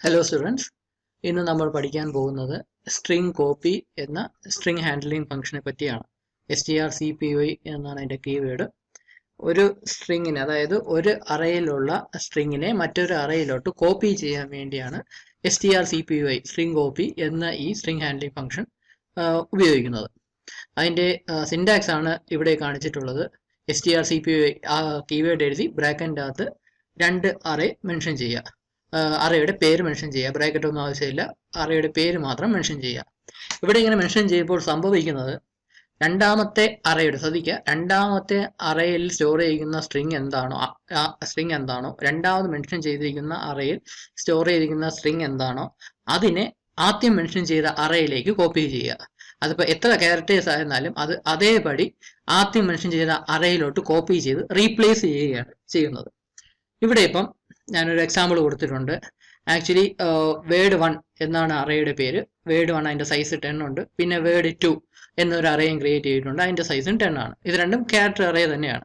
Hello students, ഇന്ന് നമ്മൾ പഠിക്കാൻ പോകുന്നത് സ്ട്രിംഗ് കോപ്പി എന്ന സ്ട്രിംഗ് ഹാൻഡ്ലിംഗ് ഫംഗ്ഷനെ പറ്റിയാണ്. strcpy എന്നാണ് അതിൻ്റെ കീവേഡ്. ഒരു സ്ട്രിങ്ങിനെ, അതായത് ഒരു അറയിലുള്ള സ്ട്രിങ്ങിനെ മറ്റൊരു അറയിലോട്ട് കോപ്പി ചെയ്യാൻ വേണ്ടിയാണ് strcpy സ്ട്രിംഗ് കോപ്പി എന്ന ഈ സ്ട്രിംഗ് ഹാൻഡ്ലിംഗ് ഫംഗ്ഷൻ ഉപയോഗിക്കുന്നത്. അതിൻ്റെ സിൻടാക്സ് ആണ് ഇവിടെ കാണിച്ചിട്ടുള്ളത്. strcpy ആ കീവേഡ് എഴുതി ബ്രാക്കറ്റിൻ്റെ അകത്ത് രണ്ട് അറേ മെൻഷൻ ചെയ്യുക. അറയുടെ പേര് മെൻഷൻ ചെയ്യുക. ബ്രാക്കറ്റ് ഒന്നും ആവശ്യമില്ല, അറയുടെ പേര് മാത്രം മെൻഷൻ ചെയ്യുക. ഇവിടെ ഇങ്ങനെ മെൻഷൻ ചെയ്യുമ്പോൾ സംഭവിക്കുന്നത്, രണ്ടാമത്തെ അറയുടെ, ശ്രദ്ധിക്കുക, രണ്ടാമത്തെ അറയിൽ സ്റ്റോർ ചെയ്യുന്ന സ്ട്രിംഗ് എന്താണോ രണ്ടാമത് മെൻഷൻ ചെയ്തിരിക്കുന്ന അറയിൽ സ്റ്റോർ ചെയ്തിരിക്കുന്ന സ്ട്രിംഗ് എന്താണോ അതിനെ ആദ്യം മെൻഷൻ ചെയ്ത അറയിലേക്ക് കോപ്പി ചെയ്യുക. അതിപ്പോൾ എത്ര ക്യാരക്ടേഴ്സ് ആയിരുന്നാലും അത് അതേപടി ആദ്യം മെൻഷൻ ചെയ്ത അറയിലോട്ട് കോപ്പി ചെയ്ത് റീപ്ലേസ് ചെയ്യുകയാണ് ചെയ്യുന്നത്. ഇവിടെ ഇപ്പം ഞാനൊരു എക്സാമ്പിൾ കൊടുത്തിട്ടുണ്ട്. ആക്ച്വലി വേർഡ് 1 എന്നാണ് അറയുടെ പേര്. വേർഡ് 1 അതിൻ്റെ സൈസ് 10 ഉണ്ട്. പിന്നെ വേർഡ് 2 എന്നൊരു അറയും ക്രിയേറ്റ് ചെയ്തിട്ടുണ്ട്, അതിൻ്റെ സൈസും 10 ആണ്. ഇത് രണ്ടും ക്യാരക്ടർ അറേ തന്നെയാണ്.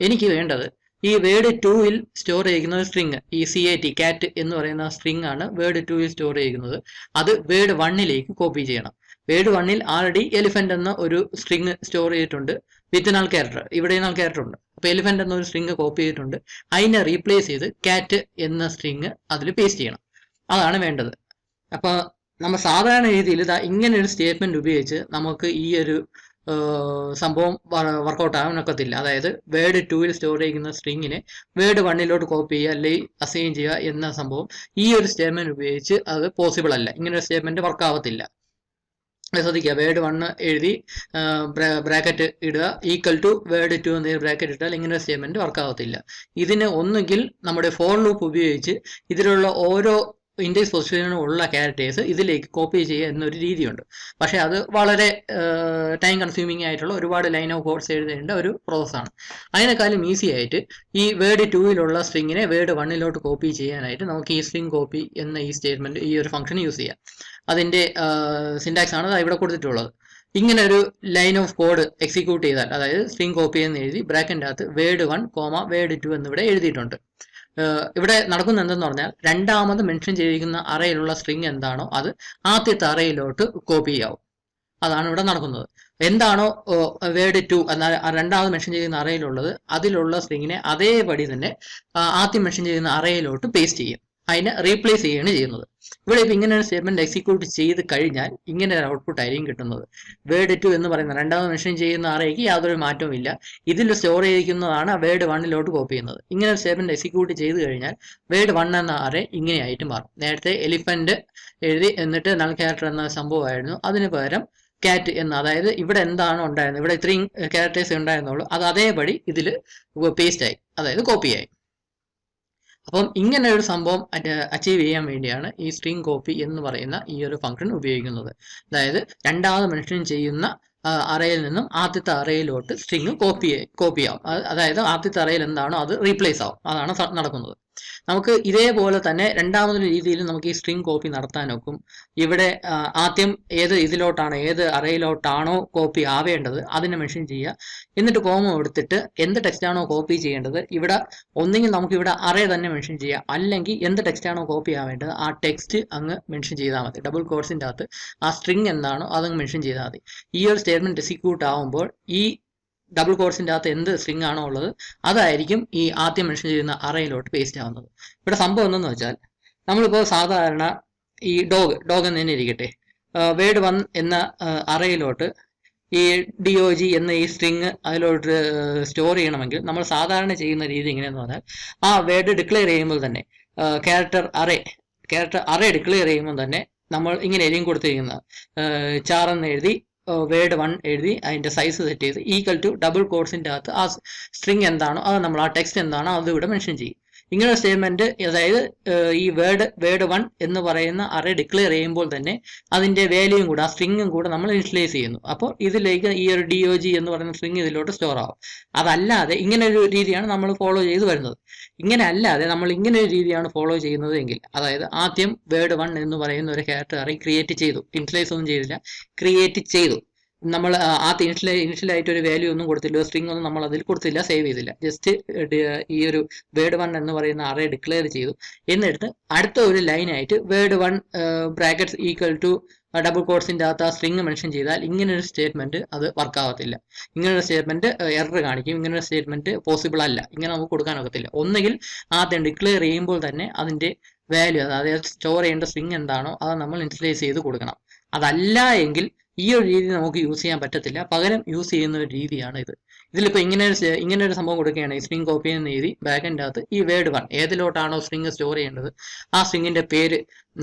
എനിക്ക് വേണ്ടത് ഈ വേർഡ് 2-ൽ സ്റ്റോർ ചെയ്യുന്ന സ്ട്രിങ്, ഈ കാറ്റ് എന്ന് പറയുന്ന സ്ട്രിങ് ആണ് വേർഡ് 2-ൽ സ്റ്റോർ ചെയ്യുന്നത്. അത് വേർഡ് 1-ലേക്ക് കോപ്പി ചെയ്യണം. വേർഡ് 1-ൽ ആൾറെഡി എലിഫന്റ് എന്ന ഒരു സ്ട്രിങ് സ്റ്റോർ ചെയ്തിട്ടുണ്ട് വിത്ത് നാൾ ക്യാരക്ടർ. ഇവിടെ നാൾ ക്യാരക്ടർ ഉണ്ട്. അപ്പോൾ എലിഫന്റ് എന്നൊരു സ്ട്രിങ് കോപ്പി ചെയ്തിട്ടുണ്ട്. അതിനെ റീപ്ലേസ് ചെയ്ത് കാറ്റ് എന്ന സ്ട്രിങ് അതിൽ പേസ്റ്റ് ചെയ്യണം. അതാണ് വേണ്ടത്. അപ്പോൾ നമ്മൾ സാധാരണ രീതിയിൽ ഇങ്ങനെ ഒരു സ്റ്റേറ്റ്മെന്റ് ഉപയോഗിച്ച് നമുക്ക് ഈ ഒരു സംഭവം വർക്കൗട്ട് ആവാനൊക്കത്തില്ല. അതായത് വേർഡ് 2-ൽ സ്റ്റോർ ചെയ്യുന്ന സ്ട്രിങ്ങിനെ വേർഡ് 1-ലോട്ട് കോപ്പി ചെയ്യുക അല്ലെങ്കിൽ അസൈൻ ചെയ്യുക എന്ന സംഭവം ഈ ഒരു സ്റ്റേറ്റ്മെന്റ് ഉപയോഗിച്ച് അത് പോസിബിൾ അല്ല. ഇങ്ങനെ ഒരു സ്റ്റേറ്റ്മെന്റ് വർക്ക് ആവത്തില്ല. ശ്രദ്ധിക്കുക, വേർഡ് 1 എഴുതി ബ്രാക്കറ്റ് ഇടുക, ഈക്വൽ ടു വേർഡ് 2 എന്ന് ബ്രാക്കറ്റ് ഇട്ടാൽ ഇങ്ങനെ സ്റ്റേറ്റ്മെന്റ് വർക്ക് ആവത്തില്ല. ഇതിന് ഒന്നുകിൽ നമ്മുടെ ഫോർ ലൂപ്പ് ഉപയോഗിച്ച് ഇതിലുള്ള ഓരോ ഇൻഡെക്സ് പൊസിഷനിലുള്ള ക്യാരക്ടേഴ്സ് ഇതിലേക്ക് കോപ്പി ചെയ്യുക എന്നൊരു രീതിയുണ്ട്. പക്ഷേ അത് വളരെ ടൈം കൺസ്യൂമിങ് ആയിട്ടുള്ള ഒരുപാട് ലൈൻ ഓഫ് കോഡ്സ് എഴുതേണ്ട ഒരു പ്രോസസ്സാണ്. അതിനേക്കാളും ഈസി ആയിട്ട് ഈ വേർഡ് 2-ലുള്ള സ്ട്രിങ്ങിനെ വേർഡ് 1-ലോട്ട് കോപ്പി ചെയ്യാനായിട്ട് നമുക്ക് ഈ സ്ട്രിംഗ് കോപ്പി എന്ന ഈ സ്റ്റേറ്റ്മെന്റ്, ഈ ഒരു ഫംഗ്ഷൻ യൂസ് ചെയ്യാം. അതിൻ്റെ സിൻടാക്സ് ആണ് ഇവിടെ കൊടുത്തിട്ടുള്ളത്. ഇങ്ങനെ ഒരു ലൈൻ ഓഫ് കോഡ് എക്സിക്യൂട്ട് ചെയ്താൽ, അതായത് സ്ട്രിംഗ് കോപ്പി എന്ന് എഴുതി ബ്രാക്കറ്റിൻ്റെ അകത്ത് വേർഡ് 1, വേർഡ് 2 എന്നിവിടെ എഴുതിയിട്ടുണ്ട്. ഇവിടെ നടക്കുന്ന എന്തെന്ന് പറഞ്ഞാൽ, രണ്ടാമത് മെൻഷൻ ചെയ്തിരിക്കുന്ന അറയിലുള്ള സ്ട്രിംഗ് എന്താണോ അത് ആദ്യത്തെ അറയിലോട്ട് കോപ്പി ചെയ്യാവും. അതാണ് ഇവിടെ നടക്കുന്നത്. എന്താണോ വേർഡ് 2 എന്നാൽ രണ്ടാമത് മെൻഷൻ ചെയ്യുന്ന അറയിലുള്ളത്, അതിലുള്ള സ്ട്രിങ്ങിനെ അതേപടി തന്നെ ആദ്യം മെൻഷൻ ചെയ്യുന്ന അറയിലോട്ട് പേസ്റ്റ് ചെയ്യും. അതിനെ റീപ്ലേസ് ചെയ്യുകയാണ് ചെയ്യുന്നത്. ഇവിടെ ഇപ്പം ഇങ്ങനെ ഒരു സ്റ്റേറ്റ്മെന്റ് എക്സിക്യൂട്ട് ചെയ്ത് കഴിഞ്ഞാൽ ഇങ്ങനെ ഒരു ഔട്ട്പുട്ട് ആയിരിക്കും കിട്ടുന്നത്. വേർഡ് 2 എന്ന് പറയുന്ന രണ്ടാമത് മെൻഷൻ ചെയ്യുന്ന അറേക്ക് യാതൊരു മാറ്റവും ഇല്ല. ഇതിൽ സ്റ്റോർ ചെയ്തിരിക്കുന്നതാണ് വേർഡ് 1-ലോട്ട് കോപ്പി ചെയ്യുന്നത്. ഇങ്ങനെ ഒരു സ്റ്റേറ്റ്മെന്റ് എക്സിക്യൂട്ട് ചെയ്ത് കഴിഞ്ഞാൽ വേർഡ് 1 എന്ന അറേ ഇങ്ങനെയായിട്ട് മാറും. നേരത്തെ എലിഫന്റ് എഴുതി എന്നിട്ട് നൾ ക്യാരക്ടർ എന്ന സംഭവമായിരുന്നു. അതിന് പകരം കാറ്റ് എന്ന്, അതായത് ഇവിടെ എന്താണോ ഉണ്ടായിരുന്നത്, ഇവിടെ ഇത്രയും ക്യാരക്ടേഴ്സ് ഉണ്ടായിരുന്നുള്ളൂ, അത് അതേപടി ഇതിൽ പേസ്റ്റ് ആയി, അതായത് കോപ്പിയായി. അപ്പം ഇങ്ങനെ ഒരു സംഭവം അച്ചീവ് ചെയ്യാൻ വേണ്ടിയാണ് ഈ സ്ട്രിംഗ് കോപ്പി എന്ന് പറയുന്ന ഈ ഒരു ഫംഗ്ഷൻ ഉപയോഗിക്കുന്നത്. അതായത് രണ്ടാമത് മെൻഷൻ ചെയ്യുന്ന അറയിൽ നിന്നും ആദ്യത്തെ അറയിലോട്ട് സ്ട്രിംഗ് കോപ്പി ആവും. അതായത് ആദ്യത്തെ അറയിൽ എന്താണോ അത് റീപ്ലേസ് ആവും. അതാണ് നടക്കുന്നത്. നമുക്ക് ഇതേപോലെ തന്നെ രണ്ടാമതൊരു രീതിയിൽ നമുക്ക് ഈ സ്ട്രിംഗ് കോപ്പി നടത്താനൊക്കും. ഇവിടെ ആദ്യം ഏത് അറയിലോട്ടാണോ കോപ്പി ആവേണ്ടത് അതിനെ മെൻഷൻ ചെയ്യുക. എന്നിട്ട് കോമ എടുത്തിട്ട് എന്ത് ടെക്സ്റ്റ് ആണോ കോപ്പി ചെയ്യേണ്ടത്, ഇവിടെ ഒന്നെങ്കിൽ നമുക്ക് ഇവിടെ അറേ തന്നെ മെൻഷൻ ചെയ്യാം, അല്ലെങ്കിൽ എന്ത് ടെക്സ്റ്റ് ആണോ കോപ്പി ആവേണ്ടത് ആ ടെക്സ്റ്റ് അങ്ങ് മെൻഷൻ ചെയ്താൽ മതി. ഡബിൾ കോട്സിൻ്റെ അകത്ത് ആ സ്ട്രിംഗ് എന്താണോ അതങ്ങ് മെൻഷൻ ചെയ്താൽ മതി. ഈ ഒരു സ്റ്റേറ്റ്മെന്റ് എക്സിക്യൂട്ട് ആവുമ്പോൾ ഈ ഡബിൾ കോട്സിൻ്റെ അകത്ത് എന്ത് സ്ട്രിംഗ് ആണോ ഉള്ളത് അതായിരിക്കും ഈ ആദ്യം മെൻഷൻ ചെയ്യുന്ന അറയിലോട്ട് പേസ്റ്റ് ആവുന്നത്. ഇവിടെ സംഭവം എന്തെന്ന് വെച്ചാൽ, നമ്മളിപ്പോൾ സാധാരണ ഈ ഡോഗ് എന്ന് തന്നെ ഇരിക്കട്ടെ, വേർഡ് 1 എന്ന അറയിലോട്ട് ഈ DOG എന്ന ഈ സ്ട്രിങ് അതിലോട്ട് സ്റ്റോർ ചെയ്യണമെങ്കിൽ നമ്മൾ സാധാരണ ചെയ്യുന്ന രീതി എങ്ങനെയെന്ന് പറഞ്ഞാൽ, ആ വേർഡ് ഡിക്ലെയർ ചെയ്യുമ്പോൾ തന്നെ ക്യാരക്ടർ അറേ ഡിക്ലെയർ ചെയ്യുമ്പോൾ തന്നെ നമ്മൾ ഇങ്ങനെ എഴുതി കൊടുത്തിരിക്കുന്ന ചാറെന്ന് എഴുതി വേർഡ് 1 എഴുതി അതിൻ്റെ സൈസ് സെറ്റ് ചെയ്ത് ഈക്വൽ ടു ഡബിൾ കോട്സിൻ്റെ അകത്ത് ആ സ്ട്രിംഗ് എന്താണോ അത് നമ്മൾ ആ ടെക്സ്റ്റ് എന്താണോ അത് ഇവിടെ മെൻഷൻ ചെയ്യും. ഇങ്ങനെ സ്റ്റേറ്റ്മെന്റ്, അതായത് ഈ വേർഡ് 1 എന്ന് പറയുന്ന അറേ ഡിക്ലെയർ ചെയ്യുമ്പോൾ തന്നെ അതിൻ്റെ വാല്യൂയും കൂടെ, ആ സ്ട്രിങ്ങും കൂടെ നമ്മൾ ഇനിഷ്യലൈസ് ചെയ്യുന്നു. അപ്പോൾ ഇതിലേക്ക് ഈ ഒരു DOG എന്ന് പറയുന്ന സ്ട്രിങ് ഇതിലോട്ട് സ്റ്റോർ ആവും. അതല്ലാതെ ഇങ്ങനെ ഒരു രീതിയാണ് നമ്മൾ ഫോളോ ചെയ്ത് വരുന്നത്. ഇങ്ങനെ അല്ലാതെ നമ്മൾ ഇങ്ങനെ ഒരു രീതിയാണ് ഫോളോ ചെയ്യുന്നത് എങ്കിൽ, അതായത് ആദ്യം വേർഡ് 1 എന്ന് പറയുന്ന ഒരു ക്യാരക്ടർ അറേ ക്രിയേറ്റ് ചെയ്തു, ഇനിഷ്യലൈസ് ഒന്നും ചെയ്തില്ല, ക്രിയേറ്റ് ചെയ്തു. നമ്മൾ ഇനിഷ്യലായിട്ട് ഒരു വാല്യൂ ഒന്നും കൊടുത്തില്ല, സ്ട്രിംഗ് ഒന്നും നമ്മൾ അതിൽ കൊടുത്തില്ല, സേവ് ചെയ്തില്ല. ജസ്റ്റ് ഈ ഒരു word1 എന്ന് പറയുന്ന അറേ ഡിക്ലെയർ ചെയ്തു. എന്നിട്ട് അടുത്ത ഒരു ലൈനായിട്ട് word1 brackets equal to double കോട്ട്സിൻ്റെ അകത്ത് ആ സ്ട്രിങ് മെൻഷൻ ചെയ്താൽ ഇങ്ങനൊരു സ്റ്റേറ്റ്മെന്റ് അത് വർക്ക് ആവത്തില്ല. ഇങ്ങനൊരു സ്റ്റേറ്റ്മെന്റ് എറർ കാണിക്കും. ഇങ്ങനൊരു സ്റ്റേറ്റ്മെന്റ് പോസിബിൾ അല്ല. ഇങ്ങനെ നമുക്ക് കൊടുക്കാനൊക്കത്തില്ല. ഒന്നുകിൽ ആദ്യം ഡിക്ലെയർ ചെയ്യുമ്പോൾ തന്നെ അതിന്റെ വാല്യൂ, അതായത് സ്റ്റോർ ചെയ്യേണ്ട സ്ട്രിങ് എന്താണോ അത് നമ്മൾ ഇനിഷ്യലൈസ് ചെയ്ത് കൊടുക്കണം. അതല്ല എങ്കിൽ ഈ ഒരു രീതി നമുക്ക് യൂസ് ചെയ്യാൻ പറ്റത്തില്ല. പകരം യൂസ് ചെയ്യുന്ന ഒരു രീതിയാണ് ഇത്. ഇതിലിപ്പോൾ ഇങ്ങനെ ഒരു സംഭവം കൊടുക്കുകയാണ്, ഈ സ്ട്രിങ് കോപ്പി എന്ന് എഴുതി ബാക്കിൻ്റെ അകത്ത് ഈ word1 ഏതിലോട്ടാണോ സ്ട്രിങ് സ്റ്റോർ ചെയ്യേണ്ടത് ആ സ്ട്രിങ്ങിന്റെ പേര്,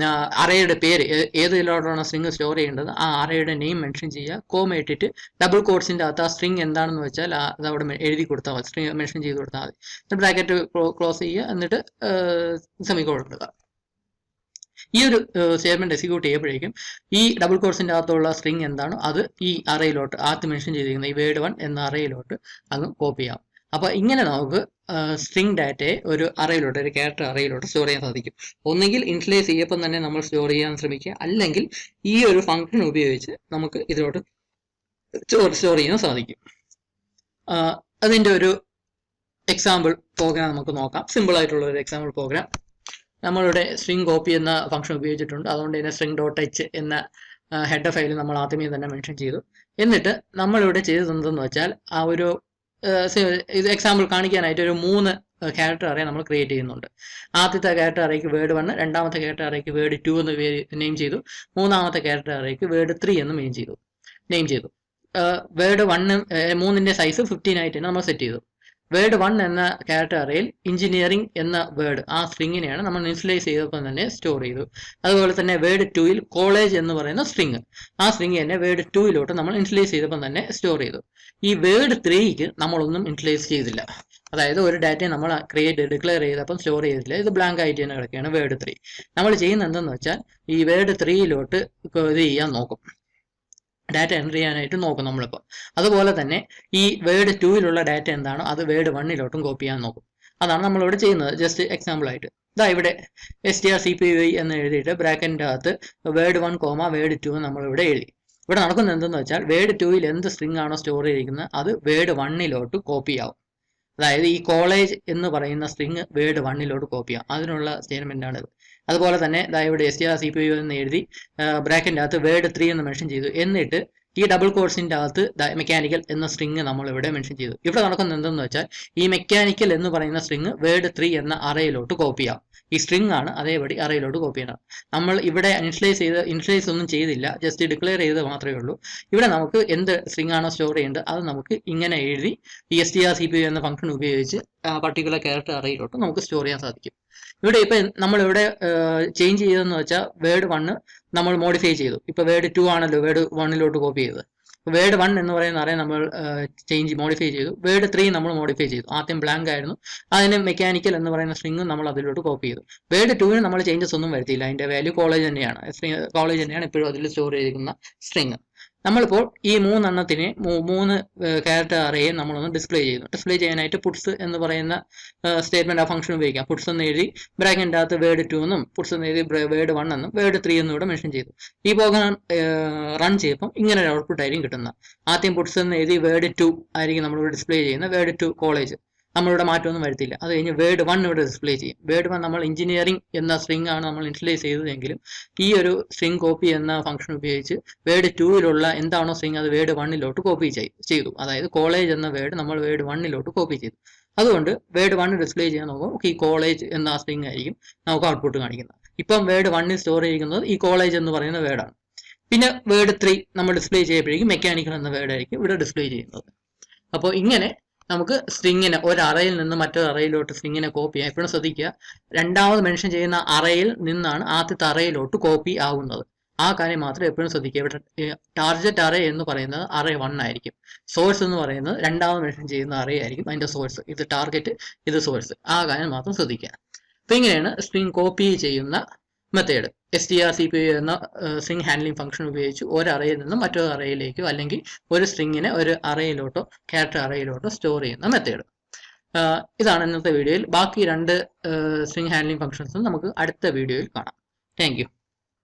അറേയുടെ പേര്, ഏതിലോട്ടാണോ സ്ട്രിങ് സ്റ്റോർ ചെയ്യേണ്ടത് ആ അറേയുടെ നെയിം മെൻഷൻ ചെയ്യുക, കോമ ഇട്ടിട്ട് ഡബിൾ കോട്ട്സിന്റെ അകത്ത് ആ സ്ട്രിങ് എന്താണെന്ന് വെച്ചാൽ അത് അവിടെ എഴുതി കൊടുത്താൽ മതി, സ്ട്രിങ് മെൻഷൻ ചെയ്ത് കൊടുത്താൽ മതി. ബ്രാക്കറ്റ് ക്ലോസ് ചെയ്യുക, എന്നിട്ട് സെമിക്കോളൻ ഇടുക. ഈ ഒരു സ്റ്റേറ്റ്മെന്റ് എക്സിക്യൂട്ട് ചെയ്യുമ്പോഴേക്കും ഈ ഡബിൾ കോട്ട്സിന്റെ അകത്തുള്ള സ്ട്രിങ് എന്താണോ അത് ഈ അറയിലോട്ട്, ആദ്യം മെൻഷൻ ചെയ്തിരിക്കുന്ന ഈ word1 എന്ന അറയിലോട്ട് അങ്ങ് കോപ്പി ചെയ്യാം. അപ്പോൾ ഇങ്ങനെ നമുക്ക് സ്ട്രിങ് ഡാറ്റയെ ഒരു അറയിലോട്ട്, ഒരു ക്യാരക്ടർ അറയിലോട്ട് സ്റ്റോർ ചെയ്യാൻ സാധിക്കും. ഒന്നുകിൽ ഇനിഷ്യലൈസ് ചെയ്യപ്പം തന്നെ നമ്മൾ സ്റ്റോർ ചെയ്യാൻ ശ്രമിക്കുക, അല്ലെങ്കിൽ ഈ ഒരു ഫംഗ്ഷൻ ഉപയോഗിച്ച് നമുക്ക് ഇതിലോട്ട് സ്റ്റോർ ചെയ്യാൻ സാധിക്കും. അതിൻ്റെ ഒരു എക്സാമ്പിൾ പ്രോഗ്രാം നമുക്ക് നോക്കാം. സിമ്പിൾ ആയിട്ടുള്ള ഒരു എക്സാമ്പിൾ പ്രോഗ്രാം. നമ്മളുടെ സ്ട്രിങ് കോപ്പി എന്ന ഫംഗ്ഷൻ ഉപയോഗിച്ചിട്ടുണ്ട്. അതുകൊണ്ട് തന്നെ string.h എന്ന ഹെഡർ ഫയൽ നമ്മൾ ആദ്യമേ തന്നെ മെൻഷൻ ചെയ്തു. എന്നിട്ട് നമ്മളിവിടെ ചെയ്തത് എന്തെന്ന് വെച്ചാൽ ആ ഒരു ഇത് എക്സാമ്പിൾ കാണിക്കാനായിട്ട് ഒരു 3 ക്യാരക്ടർ അറേ നമ്മൾ ക്രിയേറ്റ് ചെയ്യുന്നുണ്ട്. ആദ്യത്തെ ക്യാരക്ടർ അറേക്ക് word1, രണ്ടാമത്തെ ക്യാരക്ടർ അറേക്ക് word2 എന്ന് നെയിം ചെയ്തു, മൂന്നാമത്തെ ക്യാരക്ടർ അറേക്ക് word3 എന്ന് നെയിം ചെയ്തു. word1 3ന്റെ സൈസ് 15 ആയിട്ട് തന്നെ നമ്മൾ സെറ്റ് ചെയ്തു. word1 എന്ന ക്യാരക്ടർ അറേയിൽ എഞ്ചിനീയറിംഗ് എന്ന വേർഡ്, ആ സ്ട്രിങ്ങിനെയാണ് നമ്മൾ ഇനിഷ്യലൈസ് ചെയ്തപ്പോൾ തന്നെ സ്റ്റോർ ചെയ്തു. അതുപോലെ തന്നെ word2ൽ കോളേജ് എന്ന് പറയുന്ന സ്ട്രിങ്, ആ സ്ട്രിങ് തന്നെ word2ലോട്ട് നമ്മൾ ഇനിഷ്യലൈസ് ചെയ്തപ്പോൾ തന്നെ സ്റ്റോർ ചെയ്തു. ഈ word3ക്ക് നമ്മളൊന്നും ഇനിഷ്യലൈസ് ചെയ്തില്ല. അതായത് ഒരു ഡാറ്റയെ നമ്മൾ ഡിക്ലെയർ ചെയ്തപ്പം സ്റ്റോർ ചെയ്തില്ല, ഇത് ബ്ലാങ്ക് ആയിട്ട് തന്നെ കിടക്കുകയാണ് word3. നമ്മൾ ചെയ്യുന്നത് എന്തെന്ന് വെച്ചാൽ ഈ word3ലോട്ട് ഇത് ചെയ്യാൻ നോക്കും, ഡാറ്റ എൻ്റർ ചെയ്യാനായിട്ട് നോക്കും നമ്മളിപ്പോൾ. അതുപോലെ തന്നെ ഈ word2ലുള്ള ഡാറ്റ എന്താണോ അത് word1ലോട്ടും കോപ്പി ചെയ്യാൻ നോക്കും. അതാണ് നമ്മളിവിടെ ചെയ്യുന്നത്. ജസ്റ്റ് എക്സാമ്പിൾ ആയിട്ട് ഇതാ ഇവിടെ strcpy എന്ന് എഴുതിയിട്ട് ബ്രാക്കറ്റിൻ്റെ അകത്ത് word1, word2 നമ്മളിവിടെ എഴുതി. ഇവിടെ നടക്കുന്നത് എന്തെന്ന് വെച്ചാൽ word2ൽ എന്ത് സ്ട്രിങ് ആണോ സ്റ്റോർ ചെയ്തിരിക്കുന്നത് അത് word1ലോട്ട് കോപ്പി ആവും. അതായത് ഈ കോളേജ് എന്ന് പറയുന്ന സ്ട്രിങ് word1ലോട്ട് കോപ്പി ചെയ്യാം. അതിനുള്ള സ്റ്റേറ്റ്മെന്റ് ആണ് ഇത്. അതുപോലെ തന്നെ ഇവിടെ strcpy എന്ന് എഴുതി ബ്രാക്കറ്റിൻ്റെ അകത്ത് word3 എന്ന് മെൻഷൻ ചെയ്തു. എന്നിട്ട് ഈ ഡബിൾ കോട്ട്സിന്റെ അകത്ത് മെക്കാനിക്കൽ എന്ന സ്ട്രിങ് നമ്മൾ ഇവിടെ മെൻഷൻ ചെയ്തു. ഇവിടെ നടക്കുന്നത് എന്തെന്ന് വെച്ചാൽ ഈ മെക്കാനിക്കൽ എന്ന് പറയുന്ന സ്ട്രിങ് word3 എന്ന അറയിലോട്ട് കോപ്പി ചെയ്യാം. ഈ സ്ട്രിങ് ആണ് അതേപടി അറയിലോട്ട് കോപ്പി ചെയ്യണം. നമ്മൾ ഇവിടെ ഇനിഷ്യലൈസ് ഒന്നും ചെയ്തില്ല, ജസ്റ്റ് ഡിക്ലെയർ ചെയ്ത് മാത്രമേ ഉള്ളൂ. ഇവിടെ നമുക്ക് എന്ത് സ്ട്രിങ് ആണോ സ്റ്റോർ ചെയ്യേണ്ടത് അത് നമുക്ക് ഇങ്ങനെ എഴുതി ഈ strcpy എന്ന ഫംഗ്ഷൻ ഉപയോഗിച്ച് പർട്ടിക്കുലർ ക്യാരക്ടർ അറയിലോട്ട് നമുക്ക് സ്റ്റോർ ചെയ്യാൻ സാധിക്കും. ഇവിടെ ഇപ്പം നമ്മളിവിടെ ചേഞ്ച് ചെയ്തതെന്ന് വെച്ചാൽ word1 നമ്മൾ മോഡിഫൈ ചെയ്തു. ഇപ്പൊ word2 ആണല്ലോ word1ലോട്ട് കോപ്പി ചെയ്തത്. word1 എന്ന് പറയുന്ന അറേ നമ്മൾ മോഡിഫൈ ചെയ്തു. word3 നമ്മൾ മോഡിഫൈ ചെയ്തു. ആദ്യം ബ്ലാങ്ക് ആയിരുന്നു, അതിന് മെക്കാനിക്കൽ എന്ന് പറയുന്ന സ്ട്രിങ് നമ്മൾ അതിലോട്ട് കോപ്പി ചെയ്തു. word2ന് നമ്മൾ ചേഞ്ചസ് ഒന്നും വരുത്തിയില്ല, അതിന്റെ വാല്യൂ കോളേജ് തന്നെയാണ് ഇപ്പോഴും അതിൽ സ്റ്റോർ ചെയ്തിരിക്കുന്ന സ്ട്രിങ്. നമ്മളിപ്പോൾ ഈ 3 എണ്ണത്തിന് 3 ക്യാരക്ടർ അറേയെ നമ്മളൊന്ന് ഡിസ്പ്ലേ ചെയ്യുന്നു. ഡിസ്പ്ലേ ചെയ്യാനായിട്ട് പുട്സ് എന്ന് പറയുന്ന സ്റ്റേറ്റ്മെന്റ് ആ ഫംഗ്ഷൻ ഉപയോഗിക്കാം. പുട്സ് എന്ന് എഴുതി ബ്രാക്കറ്റിൻ്റെ അകത്ത് word2 എന്നും പുട്സ് എന്ന് എഴുതി word1 എന്നും word3 എന്നും ഇവിടെ മെൻഷൻ ചെയ്തു. ഈ പ്രോഗ്രാം റൺ ചെയ്യുമ്പോൾ ഇങ്ങനെ ഒരു ഔട്ട്പുട്ട് ആയിരിക്കും കിട്ടുന്നത്. ആദ്യം പുട്സ് എന്ന് എഴുതി word2 ആയിരിക്കും നമ്മളിവിടെ ഡിസ്പ്ലേ ചെയ്യുന്നത്. word2 കോളേജ് നമ്മളിവിടെ മാറ്റമൊന്നും വരുത്തില്ല. അത് കഴിഞ്ഞ് word1 ഇവിടെ ഡിസ്പ്ലേ ചെയ്യും. word1 നമ്മൾ എഞ്ചിനീയറിംഗ് എന്ന സ്ട്രിങ് ആണ് നമ്മൾ ഇനിഷ്യലൈസ് ചെയ്തതെങ്കിലും ഈ ഒരു സ്ട്രിങ് കോപ്പി എന്ന ഫംഗ്ഷൻ ഉപയോഗിച്ച് word2ലുള്ള എന്താണോ സ്ട്രിങ് അത് word1ലോട്ട് കോപ്പി ചെയ്തു. അതായത് കോളേജ് എന്ന വേർഡ് നമ്മൾ word1ലോട്ട് കോപ്പി ചെയ്തു. അതുകൊണ്ട് word1 ഡിസ്പ്ലേ ചെയ്യാൻ നോക്കുമ്പോൾ ഈ കോളേജ് എന്ന സ്ട്രിങ് ആയിരിക്കും നമുക്ക് ഔട്ട്പുട്ട് കാണിക്കുന്നത്. ഇപ്പം word1 സ്റ്റോർ ചെയ്തിരിക്കുന്നത് ഈ കോളേജ് എന്ന് പറയുന്ന വേർഡാണ്. പിന്നെ word3 നമ്മൾ ഡിസ്പ്ലേ ചെയ്യുമ്പോഴേക്കും മെക്കാനിക്കൽ എന്ന വേർഡായിരിക്കും ഇവിടെ ഡിസ്പ്ലേ ചെയ്യുന്നത്. അപ്പോൾ ഇങ്ങനെ നമുക്ക് സ്ട്രിങ്ങിനെ ഒരു അറയിൽ നിന്ന് മറ്റൊരു അറയിലോട്ട് സ്ട്രിങ്ങിനെ കോപ്പി ചെയ്യാം. എപ്പോഴും ശ്രദ്ധിക്കുക, രണ്ടാമത് മെൻഷൻ ചെയ്യുന്ന അറയിൽ നിന്നാണ് ആദ്യത്തെ അറയിലോട്ട് കോപ്പി ആവുന്നത്. ആ കാര്യം മാത്രം എപ്പോഴും ശ്രദ്ധിക്കുക. ഇവിടെ ടാർഗറ്റ് അറേ എന്ന് പറയുന്നത് അറേ 1 ആയിരിക്കും. സോഴ്സ് എന്ന് പറയുന്നത് രണ്ടാമത് മെൻഷൻ ചെയ്യുന്ന അറേ ആയിരിക്കും അതിന്റെ സോഴ്സ്. ഇത് ടാർഗറ്റ്, ഇത് സോഴ്സ്. ആ കാര്യം മാത്രം ശ്രദ്ധിക്കുക. അപ്പൊ ഇങ്ങനെയാണ് സ്ട്രിങ് കോപ്പി ചെയ്യുന്ന മെത്തേഡ്. strcpy എന്ന സ്ട്രിങ് ഹാൻഡ്ലിംഗ് ഫംഗ്ഷൻ ഉപയോഗിച്ച് ഒരു അറയിൽ നിന്നും മറ്റൊരു അറയിലേക്കോ അല്ലെങ്കിൽ ഒരു സ്ട്രിങ്ങിനെ ഒരു അറയിലോട്ടോ ക്യാരക്ടർ അറയിലോട്ടോ സ്റ്റോർ ചെയ്യുന്ന മെത്തേഡ്. ഇതാണ് ഇന്നത്തെ വീഡിയോയിൽ. ബാക്കി 2 സ്ട്രിങ് ഹാൻഡ്ലിംഗ് ഫംഗ്ഷൻസും നമുക്ക് അടുത്ത വീഡിയോയിൽ കാണാം. Thank you.